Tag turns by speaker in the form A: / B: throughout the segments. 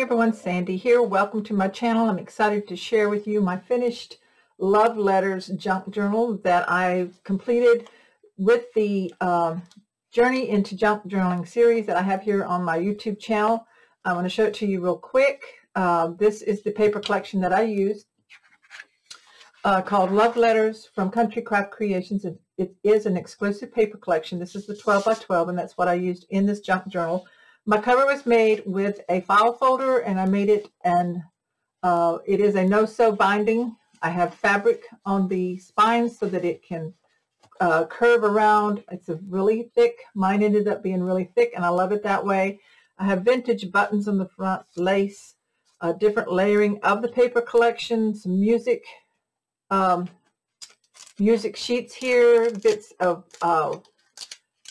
A: everyone, Sandy here. Welcome to my channel. I'm excited to share with you my finished Love Letters junk journal that I've completed with the Journey into Junk Journaling series that I have here on my YouTube channel. I want to show it to you real quick. This is the paper collection that I used called Love Letters from Country Craft Creations. It is an exclusive paper collection. This is the 12 by 12, and that's what I used in this junk journal. My cover was made with a file folder, and I made it, and it is a no-sew binding. I have fabric on the spines so that it can curve around. It's a really thick. Mine ended up being really thick, and I love it that way. I have vintage buttons on the front, lace, different layering of the paper collection, some music sheets here, bits of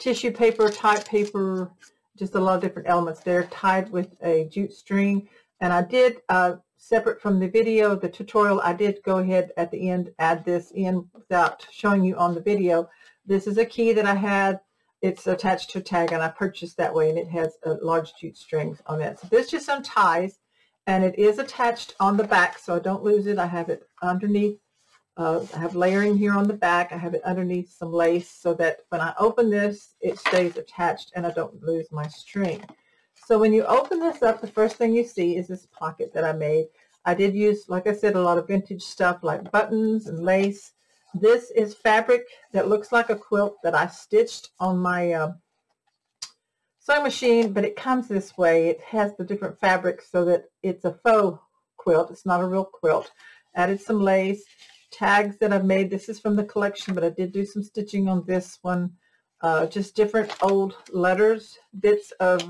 A: tissue paper, type paper, just a lot of different elements there tied with a jute string. And I did, separate from the video, the tutorial, I did go ahead at the end, add this in without showing you on the video. This is a key that I had. It's attached to a tag, and I purchased that way, and it has a large jute strings on it. So this just unties, and it is attached on the back, so I don't lose it. I have it underneath. I have layering here on the back. I have it underneath some lace so that when I open this, it stays attached and I don't lose my string. So when you open this up, the first thing you see is this pocket that I made. I did use, like I said, a lot of vintage stuff like buttons and lace. This is fabric that looks like a quilt that I stitched on my sewing machine, but it comes this way. It has the different fabrics so that it's a faux quilt. It's not a real quilt. Added some lace. Tags that I've made. This is from the collection, but I did do some stitching on this one. Just different old letters, bits of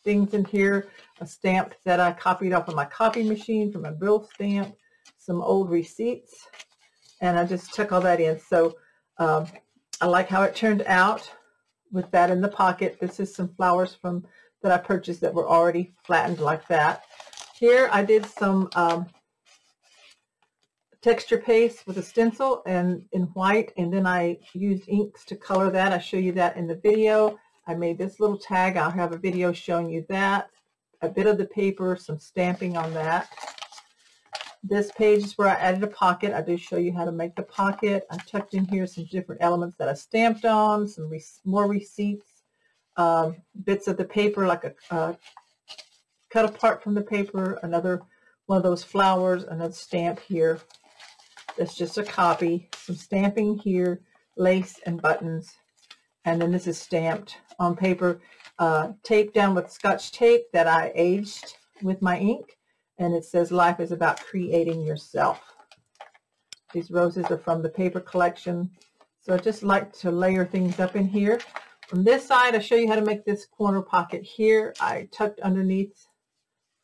A: things in here, a stamp that I copied off of my copy machine from a bill stamp, some old receipts, and I just took all that in. So I like how it turned out with that in the pocket. This is some flowers that I purchased that were already flattened like that. Here I did some texture paste with a stencil and in white, and then I used inks to color that. I show you that in the video. I made this little tag. I'll have a video showing you that. A bit of the paper, some stamping on that. This page is where I added a pocket. I do show you how to make the pocket. I tucked in here some different elements that I stamped on, some more receipts, bits of the paper like a cut apart from the paper, another one of those flowers, another stamp here. That's just a copy, some stamping here, lace and buttons, and then this is stamped on paper, taped down with Scotch tape that I aged with my ink, and it says life is about creating yourself. These roses are from the paper collection, so I just like to layer things up in here. On this side, I show you how to make this corner pocket here. I tucked underneath.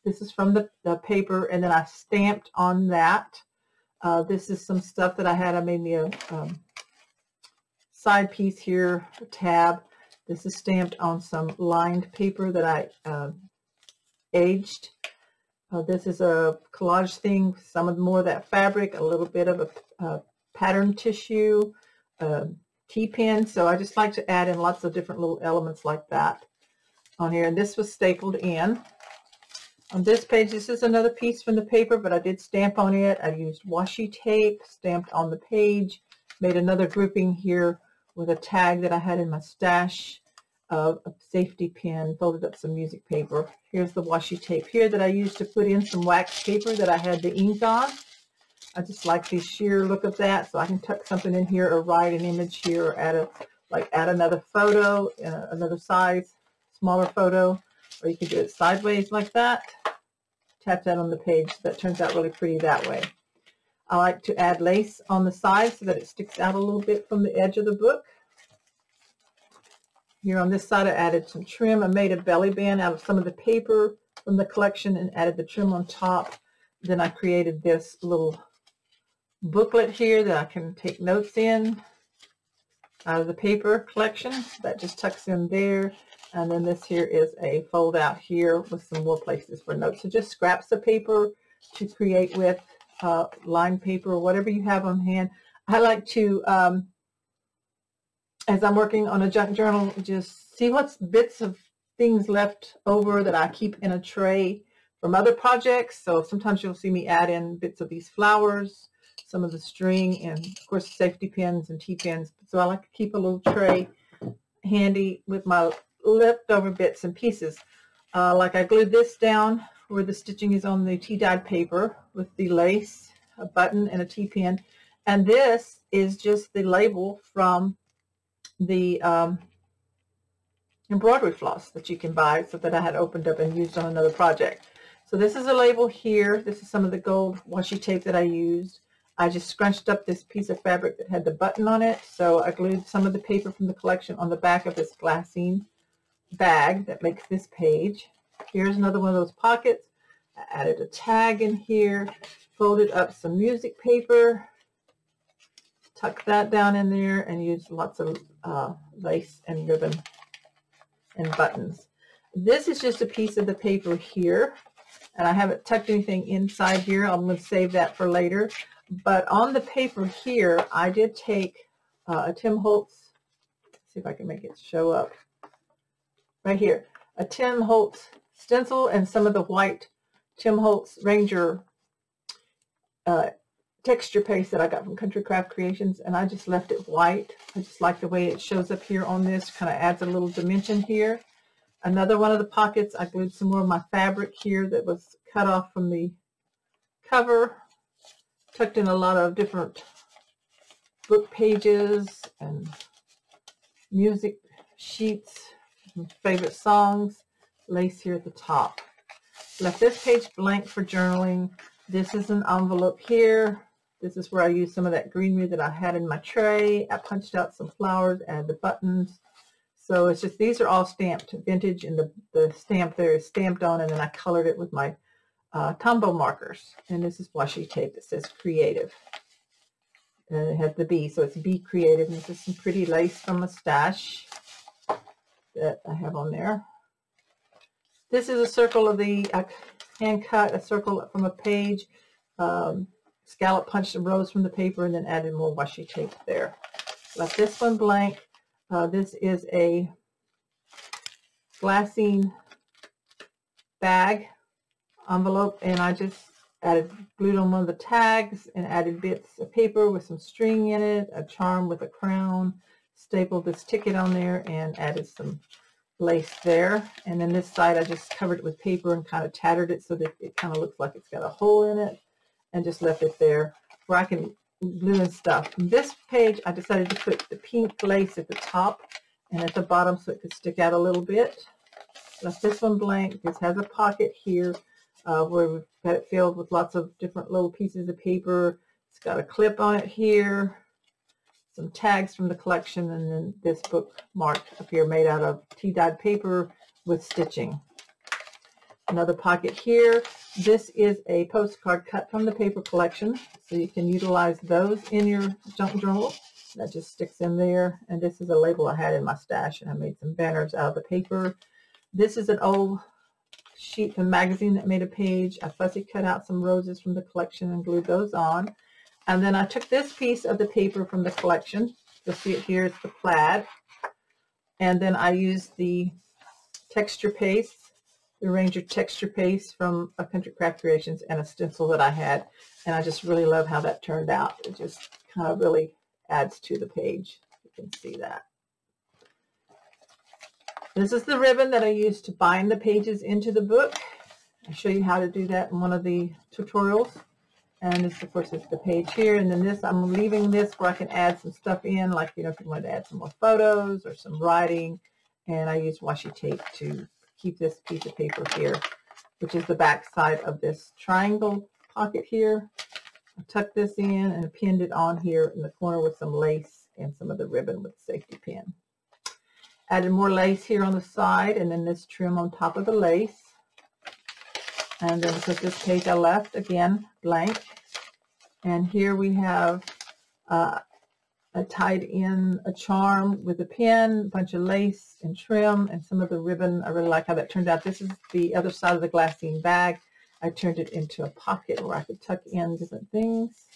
A: This is from the paper, and then I stamped on that. This is some stuff that I had. I made me a side piece here, a tab. This is stamped on some lined paper that I aged. This is a collage thing, some of more of that fabric, a little bit of a pattern tissue, T-pin. So I just like to add in lots of different little elements like that on here. And this was stapled in. On this page, this is another piece from the paper, but I did stamp on it. I used washi tape, stamped on the page, made another grouping here with a tag that I had in my stash, a safety pin, folded up some music paper. Here's the washi tape here that I used to put in some wax paper that I had the ink on. I just like the sheer look of that, so I can tuck something in here or write an image here or add another photo, another size, smaller photo. Or you can do it sideways like that. Tap that on the page. That turns out really pretty that way. I like to add lace on the side so that it sticks out a little bit from the edge of the book. Here on this side, I added some trim. I made a belly band out of some of the paper from the collection and added the trim on top. Then I created this little booklet here that I can take notes in out of the paper collection. That just tucks in there. And then this here is a fold out here with some more places for notes. So just scraps of paper to create with, lined paper or whatever you have on hand. I like to, as I'm working on a junk journal, just see what's bits of things left over that I keep in a tray from other projects. So sometimes you'll see me add in bits of these flowers, some of the string, and of course safety pins and T-pins. So I like to keep a little tray handy with my leftover bits and pieces. Like I glued this down where the stitching is on the tea-dyed paper with the lace, a button, and a T-pin. And this is just the label from the embroidery floss that you can buy, so that I had opened up and used on another project. So this is a label here. This is some of the gold washi tape that I used. I just scrunched up this piece of fabric that had the button on it. So I glued some of the paper from the collection on the back of this glassine bag that makes this page. Here's another one of those pockets. I added a tag in here, folded up some music paper, tucked that down in there, and used lots of lace and ribbon and buttons. This is just a piece of the paper here, and I haven't tucked anything inside here. I'm going to save that for later. But on the paper here, I did take a Tim Holtz, see if I can make it show up, right here, a Tim Holtz stencil and some of the white Tim Holtz Ranger texture paste that I got from Country Craft Creations, and I just left it white. I just like the way it shows up here on this, kind of adds a little dimension here. Another one of the pockets, I glued some more of my fabric here that was cut off from the cover, tucked in a lot of different book pages and music sheets, favorite songs, lace here at the top. Left this page blank for journaling. This is an envelope here. This is where I used some of that greenery that I had in my tray. I punched out some flowers, added the buttons. So it's just, these are all stamped vintage, and the stamp there is stamped on, and then I colored it with my Tombow markers. And this is washi tape that says Creative. And it has the B, so it's Be Creative. And this is some pretty lace from a stash that I have on there. This is a circle of the, I hand cut a circle from a page, scallop punched some rows from the paper, and then added more washi tape there. Left this one blank. This is a glassine bag envelope, and I just glued on one of the tags and added bits of paper with some string in it, a charm with a crown, stapled this ticket on there, and added some lace there. And then this side I just covered it with paper and kind of tattered it so that it kind of looks like it's got a hole in it, and just left it there where I can glue and stuff. And this page I decided to put the pink lace at the top and at the bottom so it could stick out a little bit. Left this one blank. This has a pocket here where we've got it filled with lots of different little pieces of paper. It's got a clip on it here, some tags from the collection, and then this bookmark up here made out of tea-dyed paper with stitching. Another pocket here. This is a postcard cut from the paper collection, so you can utilize those in your junk journal. That just sticks in there. And this is a label I had in my stash, and I made some banners out of the paper. This is an old sheet from a magazine that made a page. I fussy cut out some roses from the collection and glued those on. And then I took this piece of the paper from the collection. You'll see it here. It's the plaid. And then I used the texture paste, the Ranger texture paste from Country Craft Creations, and a stencil that I had. And I just really love how that turned out. It just kind of really adds to the page. You can see that. This is the ribbon that I used to bind the pages into the book. I'll show you how to do that in one of the tutorials. And this, of course, is the page here. And then this, I'm leaving this where I can add some stuff in, like, you know, if you want to add some more photos or some writing. And I use washi tape to keep this piece of paper here, which is the back side of this triangle pocket here. I tucked this in and pinned it on here in the corner with some lace and some of the ribbon with the safety pin. Added more lace here on the side, and then this trim on top of the lace. And then because this page I left, again, blank. And here we have I tied in a charm with a pin, a bunch of lace and trim, and some of the ribbon. I really like how that turned out. This is the other side of the glassine bag. I turned it into a pocket where I could tuck in different things.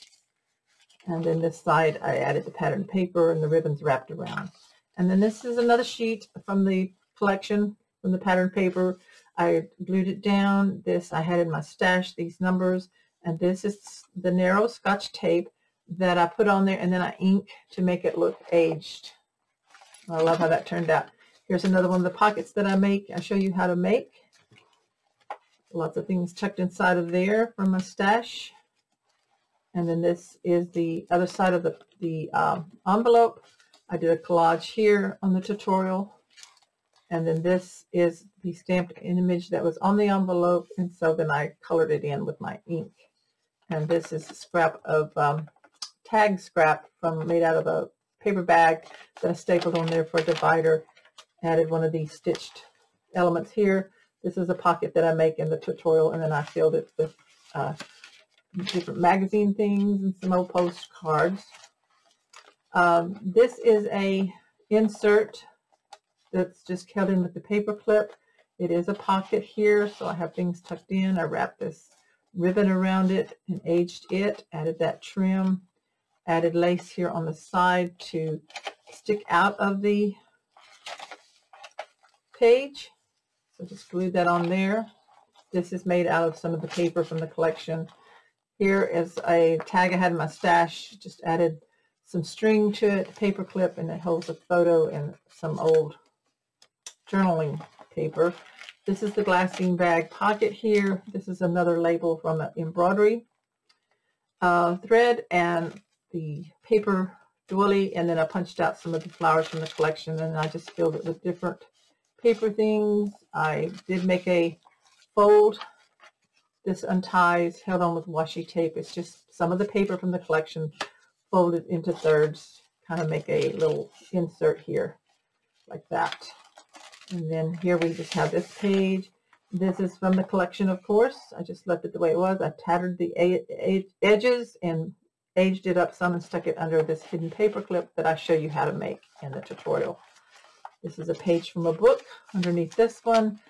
A: And then this side, I added the patterned paper and the ribbons wrapped around. And then this is another sheet from the collection, from the patterned paper. I glued it down. This I had in my stash, these numbers, and this is the narrow Scotch tape that I put on there, and then I ink to make it look aged. I love how that turned out. Here's another one of the pockets that I make. I show you how to make. Lots of things tucked inside of there from my stash. And then this is the other side of the envelope. I did a collage here on the tutorial. And then this is the stamped image that was on the envelope. And so then I colored it in with my ink. And this is a scrap of tag scrap made out of a paper bag that I stapled on there for a divider. Added one of these stitched elements here. This is a pocket that I make in the tutorial, and then I filled it with different magazine things and some old postcards. This is a insert that's just held in with the paper clip. It is a pocket here, so I have things tucked in. I wrapped this ribbon around it and aged it, added that trim, added lace here on the side to stick out of the page. So just glued that on there. This is made out of some of the paper from the collection. Here is a tag I had in my stash. Just added some string to it, paper clip, and it holds a photo and some old journaling paper. This is the glassine bag pocket here. This is another label from an embroidery thread and the paper doily, and then I punched out some of the flowers from the collection, and I just filled it with different paper things. I did make a fold. This unties, held on with washi tape. It's just some of the paper from the collection folded into thirds, kind of make a little insert here like that. And then here we just have this page. This is from the collection, of course. I just left it the way it was. I tattered the edges and aged it up some and stuck it under this hidden paper clip that I show you how to make in the tutorial. This is a page from a book underneath this one.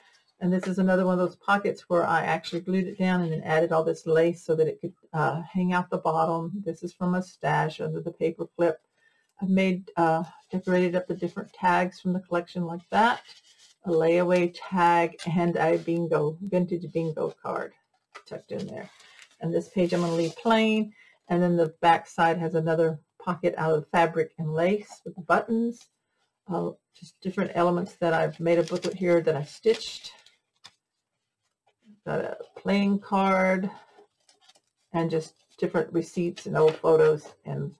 A: And this is another one of those pockets where I actually glued it down and then added all this lace so that it could hang out the bottom. This is from a stash under the paper clip. I've made, decorated up the different tags from the collection like that. A layaway tag and a vintage bingo card tucked in there. And this page I'm going to leave plain. And then the back side has another pocket out of fabric and lace with buttons. Just different elements that I've made a booklet here that I stitched. Got a playing card and just different receipts and old photos and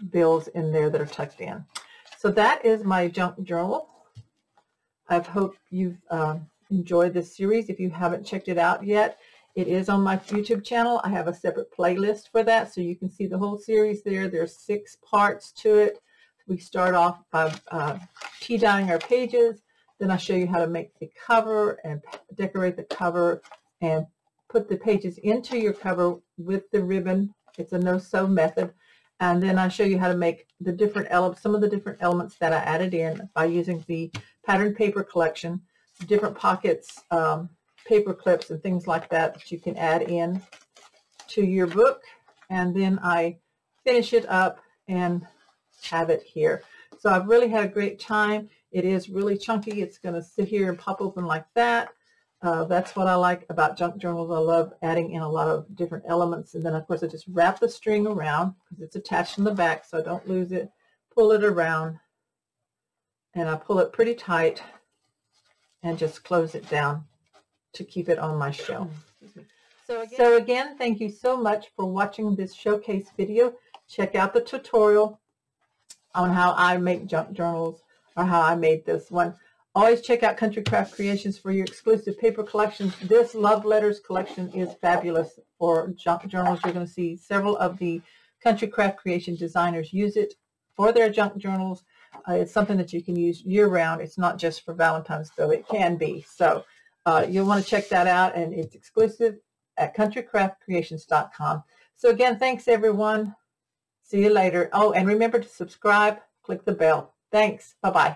A: bills in there that are tucked in. So that is my junk journal. I hope you've enjoyed this series. If you haven't checked it out yet, it is on my YouTube channel. I have a separate playlist for that, so you can see the whole series there. There's 6 parts to it. We start off by tea dyeing our pages. Then I show you how to make the cover and decorate the cover and put the pages into your cover with the ribbon. It's a no-sew method. And then I show you how to make the different elements, some of the different elements that I added in by using the pattern paper collection, different pockets, paper clips and things like that that you can add in to your book. And then I finish it up and have it here. So I've really had a great time. It is really chunky. It's going to sit here and pop open like that. That's what I like about junk journals. I love adding in a lot of different elements. And then of course I just wrap the string around because it's attached in the back so I don't lose it. Pull it around and I pull it pretty tight and just close it down to keep it on my shelf. So again, thank you so much for watching this showcase video. Check out the tutorial on how I make junk journals or how I made this one. Always check out Country Craft Creations for your exclusive paper collections. This Love Letters collection is fabulous for junk journals. You're going to see several of the Country Craft Creation designers use it for their junk journals. It's something that you can use year-round. It's not just for Valentine's, though it can be. So you'll want to check that out, and it's exclusive at countrycraftcreations.com. So again, thanks everyone. See you later. Oh, and remember to subscribe, click the bell. Thanks. Bye-bye.